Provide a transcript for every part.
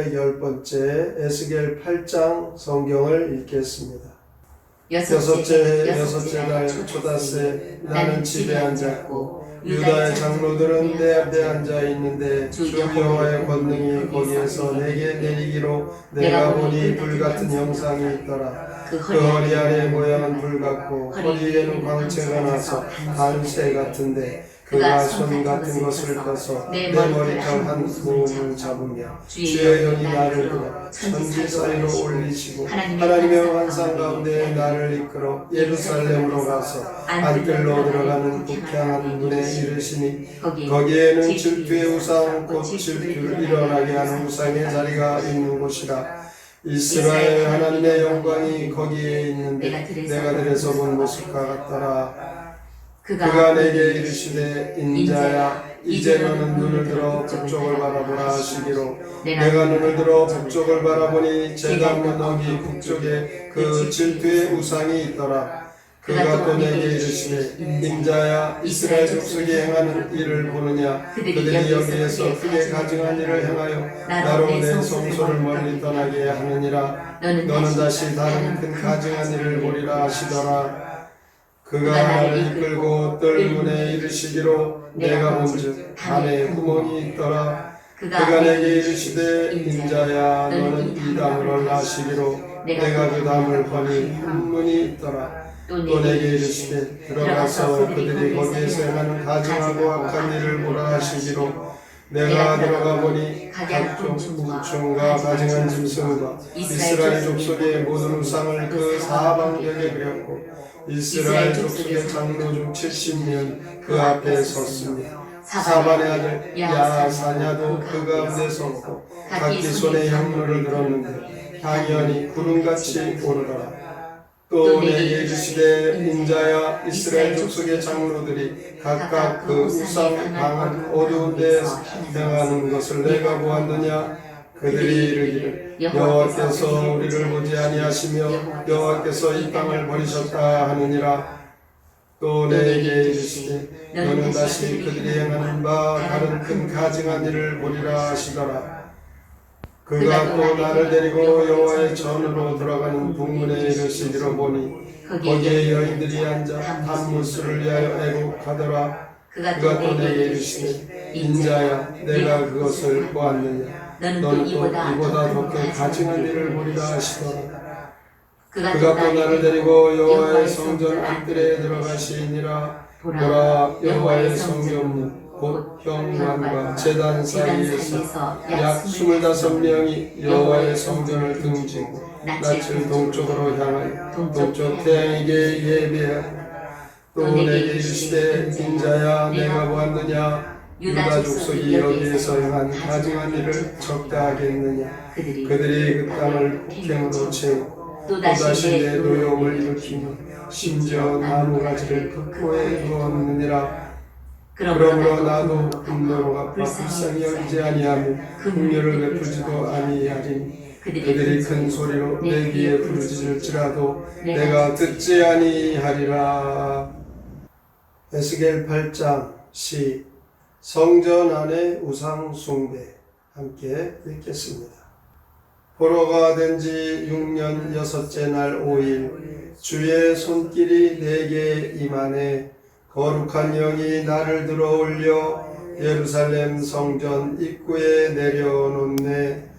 시간의 10번째 에스겔 8장 성경을 읽겠습니다. 여섯째 날 초다새 나는 집에 앉았고 유다의 장로들은 내 앞에 앉아 있는데 주 여호와의 권능이 거기에서 내게 내리기로 내가 보니 불같은 형상이 있더라. 그 허리 아래 모양은 불같고 허리에는 광채가 나서 단새 같은데 그가 손 같은 것을 떠서 내 머리털 한 부분을 잡으며 주의 영이 나를 들어 천지 사이로 올리시고 하나님의 환상 가운데 나를 이끌어 예루살렘으로 가서 안뜰로 들어가는 북향한 문에 이르시니 거기에는 질투의 우상 곧 질투를 일어나게 하는 우상의 자리가 있는 곳이라. 이스라엘 하나님의 영광이 거기에 있는데 내가 들에서 본 모습과 같더라. 그가 내게 이르시되 인자야 이제 너는 눈을 들어 북쪽을 바라보라 하시기로 내가 눈을 들어 북쪽을 바라보니 제단 문너기 북쪽에 그 질투의 우상이 있더라. 그가 또 내게 이르시되 인자야 이스라엘 족속이 행하는 일을 보느냐. 그들이 여기에서 크게 가증한 일을 행하여 나로 내 성소를 멀리 떠나게 하느니라. 너는 다시 다른 큰 가증한 일을 보리라 하시더라. 그가 나를 이끌고 뜰문에 이르시기로 내가 본즉 담에 구멍이 있더라. 그가 내게 이르시되 인자야 너는 이 담을 얼라 하시기로 내가 그 담을 보니 한 문이 있더라. 또 내게 이르시되 들어가서 그들이 거기에서 행하는 가증하고 악한 일을 보라 하시기로 내가 들어가 보니 각종 우충과 가증한 짐승과 이스라엘 족속의 모든 우상을 그 사방벽에 그렸고 이스라엘 족속의 장로 중 70명 그 앞에 섰으며 사반의 아들 야사냐도 그 가운데 섰고 각기 손에 향로를 들었는데 향연이 구름같이 오르더라. 또 내게 이르시되 인자야 이스라엘 족속의 장로들이 각각 그 우상 방한 어두운 데에서 행하는 것을 내가 보았느냐. 그들이 이르기를 여호와께서 우리를 보지 아니하시며 여호와께서 이 땅을 버리셨다 하느니라. 또 내게 이르시되 너는 다시 그들이 행하는 바 다른 큰 가증한 일을 보리라 하시더라. 그가 또 나를 데리고 여호와의 전으로 들어가는 북문에 이르시기로 보니 거기에 여인들이 앉아 단무술을 위하여 애곡하더라. 그가 또 내게 이르시되 인자야 내가 그것을 보았느냐. 너는 또 이보다 더 큰 가증한 일을 보리라 하시더라. 그가 또 나를 데리고 여호와의 성전 안뜰에 들어가시니라. 보라 여호와의 성전문 곧 현관과 제단 사이에서 약 25명이 여호와의 성전을 등지고 낯을 동쪽으로 향하여 동쪽 태양에게 예배하고 또 내게 이르시되 인자야 내가 보았느냐. 유다 족속이 여기에서 행한 가증한 일을 적다하겠느냐. 그들이 그 땅을 폭행으로 채우고 또다시 내 노욕을 일으키며 심지어 나무가지를 폭포에 두었느니라. 그러므로 나도 분노로가 불쌍히 여기지 아니하며 긍휼을 베풀지도 아니하리니 그들이 큰 소리로 내 귀에 부르짖을지라도 내가 듣지 아니하리라. 에스겔 8장 시 성전 안의 우상 숭배 함께 읽겠습니다. 포로가 된 지 6년 6째 날 5일 주의 손길이 내게 임하네. 거룩한 영이 나를 들어 올려 예루살렘 성전 입구에 내려놓네.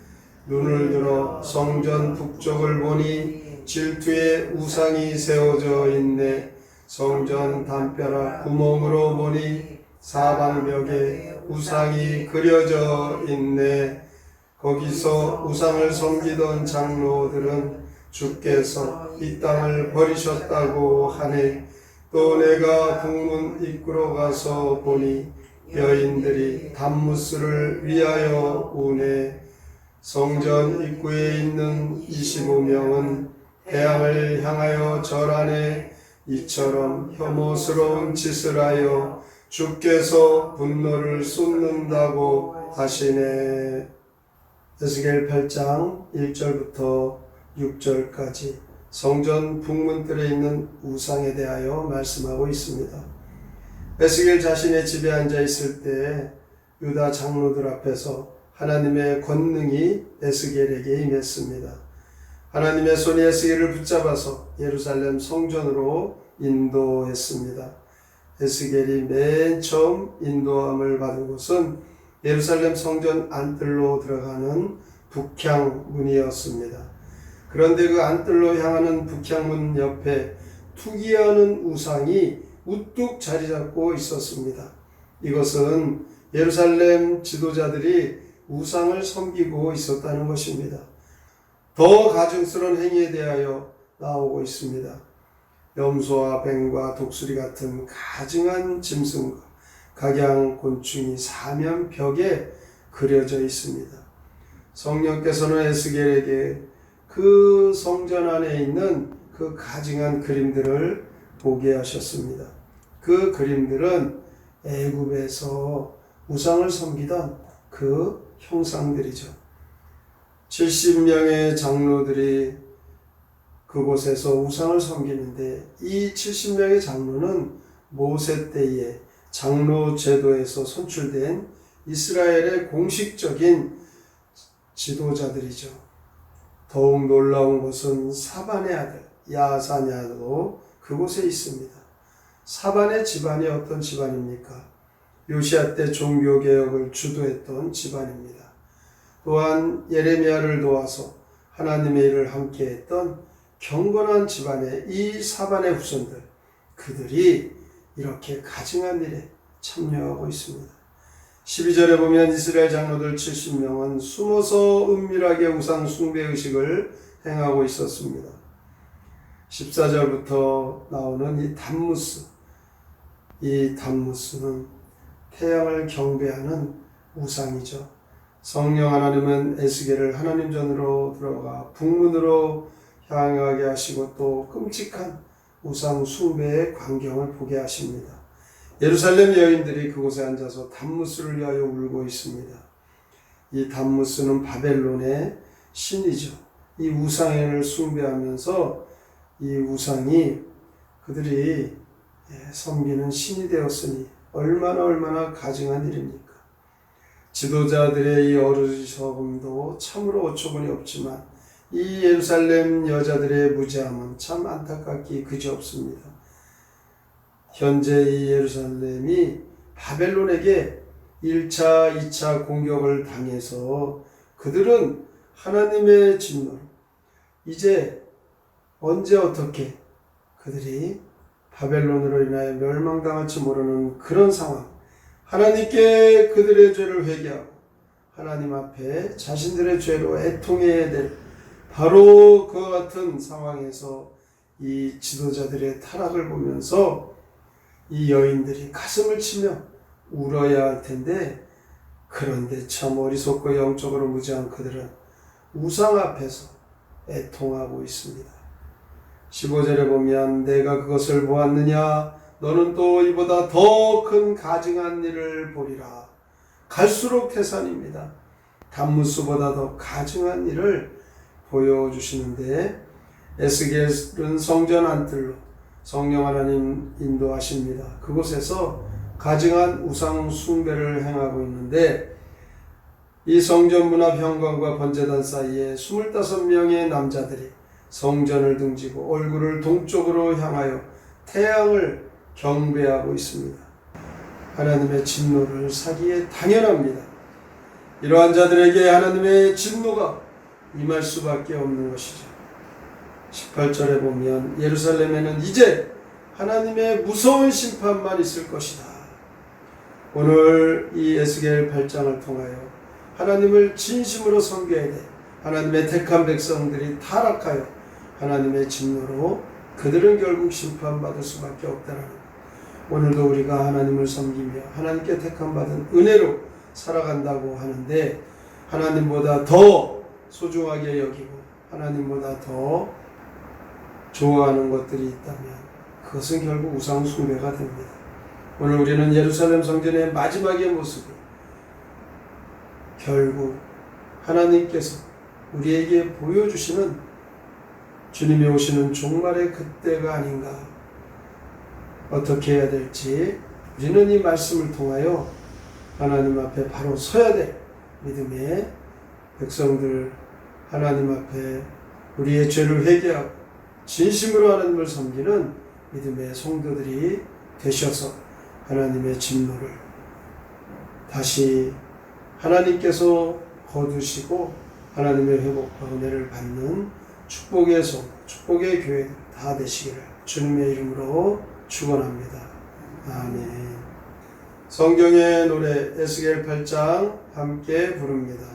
눈을 들어 성전 북쪽을 보니 질투의 우상이 세워져 있네. 성전 담벼락 구멍으로 보니 사방벽에 우상이 그려져 있네. 거기서 우상을 섬기던 장로들은 주께서 이 땅을 버리셨다고 하네. 또 내가 북문 입구로 가서 보니 여인들이 단무스를 위하여 우네. 성전 입구에 있는 25명은 태양을 향하여 절하네. 이처럼 혐오스러운 짓을 하여 주께서 분노를 쏟는다고 하시네. 에스겔 8장 1절부터 6절까지 성전 북문뜰에 있는 우상에 대하여 말씀하고 있습니다. 에스겔 자신의 집에 앉아 있을 때 유다 장로들 앞에서 하나님의 권능이 에스겔에게 임했습니다. 하나님의 손이 에스겔을 붙잡아서 예루살렘 성전으로 인도했습니다. 에스겔이 맨 처음 인도함을 받은 곳은 예루살렘 성전 안뜰로 들어가는 북향문이었습니다. 그런데 그 안뜰로 향하는 북향문 옆에 투기하는 우상이 우뚝 자리 잡고 있었습니다. 이것은 예루살렘 지도자들이 우상을 섬기고 있었다는 것입니다. 더 가증스러운 행위에 대하여 나오고 있습니다. 염소와 뱀과 독수리 같은 가증한 짐승과 각양 곤충이 사면 벽에 그려져 있습니다. 성령께서는 에스겔에게 그 성전 안에 있는 그 가증한 그림들을 보게 하셨습니다. 그 그림들은 애굽에서 우상을 섬기던 그 형상들이죠. 70명의 장로들이 그곳에서 우상을 섬기는데 이 70명의 장로는 모세 때에 장로 제도에서 선출된 이스라엘의 공식적인 지도자들이죠. 더욱 놀라운 것은 사반의 아들 야사냐도 그곳에 있습니다. 사반의 집안이 어떤 집안입니까? 요시야 때 종교개혁을 주도했던 집안입니다. 또한 예레미야를 도와서 하나님의 일을 함께했던 경건한 집안의 이 사반의 후손들, 그들이 이렇게 가증한 일에 참여하고 있습니다. 12절에 보면 이스라엘 장로들 70명은 숨어서 은밀하게 우상 숭배 의식을 행하고 있었습니다. 14절부터 나오는 이 담무스, 이 담무스는 태양을 경배하는 우상이죠. 성령 하나님은 에스겔을 하나님 전으로 들어가 북문으로 향하게 하시고 또 끔찍한 우상 숭배의 광경을 보게 하십니다. 예루살렘 여인들이 그곳에 앉아서 담무스를 위하여 울고 있습니다. 이 담무스는 바벨론의 신이죠. 이 우상을 숭배하면서 이 우상이 그들이 섬기는 신이 되었으니 얼마나 가증한 일입니까? 지도자들의 이 어리석음도 참으로 어처구니 없지만 이 예루살렘 여자들의 무지함은 참 안타깝기 그지없습니다. 현재 이 예루살렘이 바벨론에게 1차, 2차 공격을 당해서 그들은 하나님의 진노로 이제 언제 어떻게 그들이 바벨론으로 인하여 멸망당할지 모르는 그런 상황, 하나님께 그들의 죄를 회개하고 하나님 앞에 자신들의 죄로 애통해야 될 바로 그와 같은 상황에서 이 지도자들의 타락을 보면서 이 여인들이 가슴을 치며 울어야 할 텐데, 그런데 참 어리석고 영적으로 무지한 그들은 우상 앞에서 애통하고 있습니다. 15절에 보면 내가 그것을 보았느냐 너는 또 이보다 더 큰 가증한 일을 보리라. 갈수록 태산입니다. 담무스보다 더 가증한 일을 보여주시는데 에스겔은 성전 안뜰로 성령 하나님 인도하십니다. 그곳에서 가증한 우상 숭배를 행하고 있는데 이 성전 문 앞 현관과 번제단 사이에 25명의 남자들이 성전을 등지고 얼굴을 동쪽으로 향하여 태양을 경배하고 있습니다. 하나님의 진노를 사기에 당연합니다. 이러한 자들에게 하나님의 진노가 임할 수밖에 없는 것이죠. 18절에 보면 예루살렘에는 이제 하나님의 무서운 심판만 있을 것이다. 오늘 이 에스겔 8장을 통하여 하나님을 진심으로 섬겨야 돼. 하나님의 택한 백성들이 타락하여 하나님의 진노로 그들은 결국 심판받을 수밖에 없다는 것. 오늘도 우리가 하나님을 섬기며 하나님께 택함받은 은혜로 살아간다고 하는데 하나님보다 더 소중하게 여기고 하나님보다 더 좋아하는 것들이 있다면 그것은 결국 우상 숭배가 됩니다. 오늘 우리는 예루살렘 성전의 마지막의 모습을 결국 하나님께서 우리에게 보여주시는 주님이 오시는 종말의 그때가 아닌가. 어떻게 해야 될지 우리는 이 말씀을 통하여 하나님 앞에 바로 서야 돼. 믿음의 백성들, 하나님 앞에 우리의 죄를 회개하고 진심으로 하나님을 섬기는 믿음의 성도들이 되셔서 하나님의 진노를 다시 하나님께서 거두시고 하나님의 회복과 은혜를 받는 축복의 성, 축복의 교회들 다 되시기를 주님의 이름으로 축원합니다. 아멘. 성경의 노래 에스겔 8장 함께 부릅니다.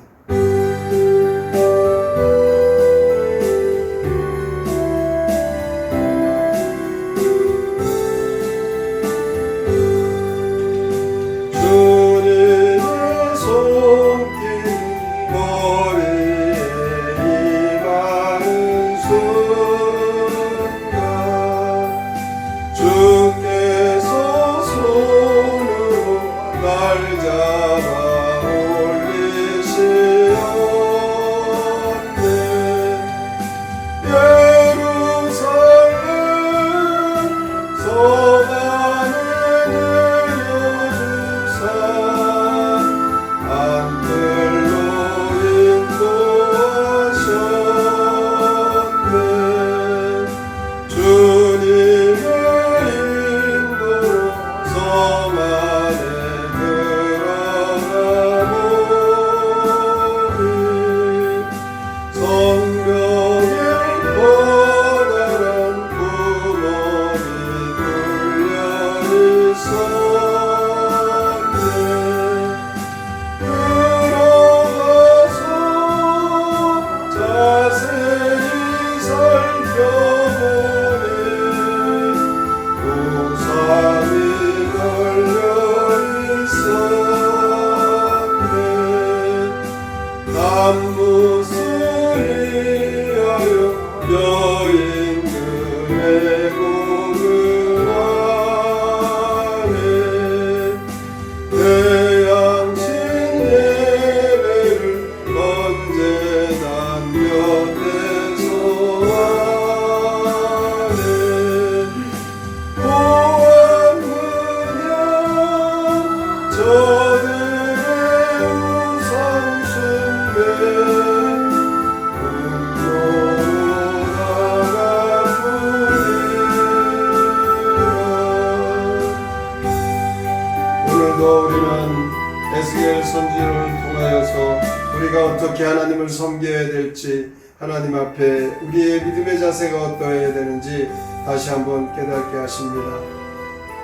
에스겔 선지를 통하여서 우리가 어떻게 하나님을 섬겨야 될지, 하나님 앞에 우리의 믿음의 자세가 어떠해야 되는지 다시 한번 깨닫게 하십니다.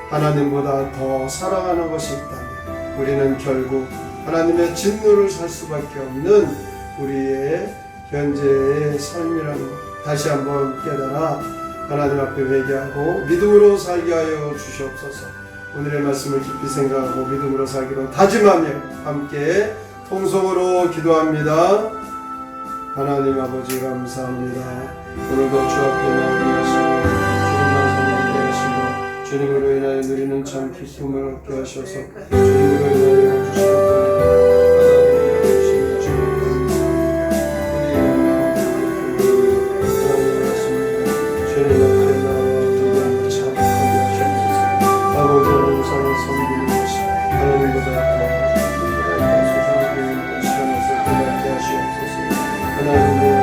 하나님보다 더 사랑하는 것이 있다면 우리는 결국 하나님의 진노를 살 수밖에 없는 우리의 현재의 삶이라는 것 다시 한번 깨달아 하나님 앞에 회개하고 믿음으로 살게 하여 주시옵소서. 오늘의 말씀을 깊이 생각하고 믿음으로 살기로 다짐하며 함께 통성으로 기도합니다. 하나님 아버지 감사합니다. 오늘도 주 앞에 나오게 하시고 주님만 섬기게 하시고 주님으로 인하여 누리는 참 기쁨을 얻게 하셔서 주님으로 인하여 주시는 주님 앞에 나와 참 하게 하시옵소서. 아버지 우상을 섬기는 것이 하나님보다 더 소중하게 시간에서 깨닫게 하시옵소서. 하나님의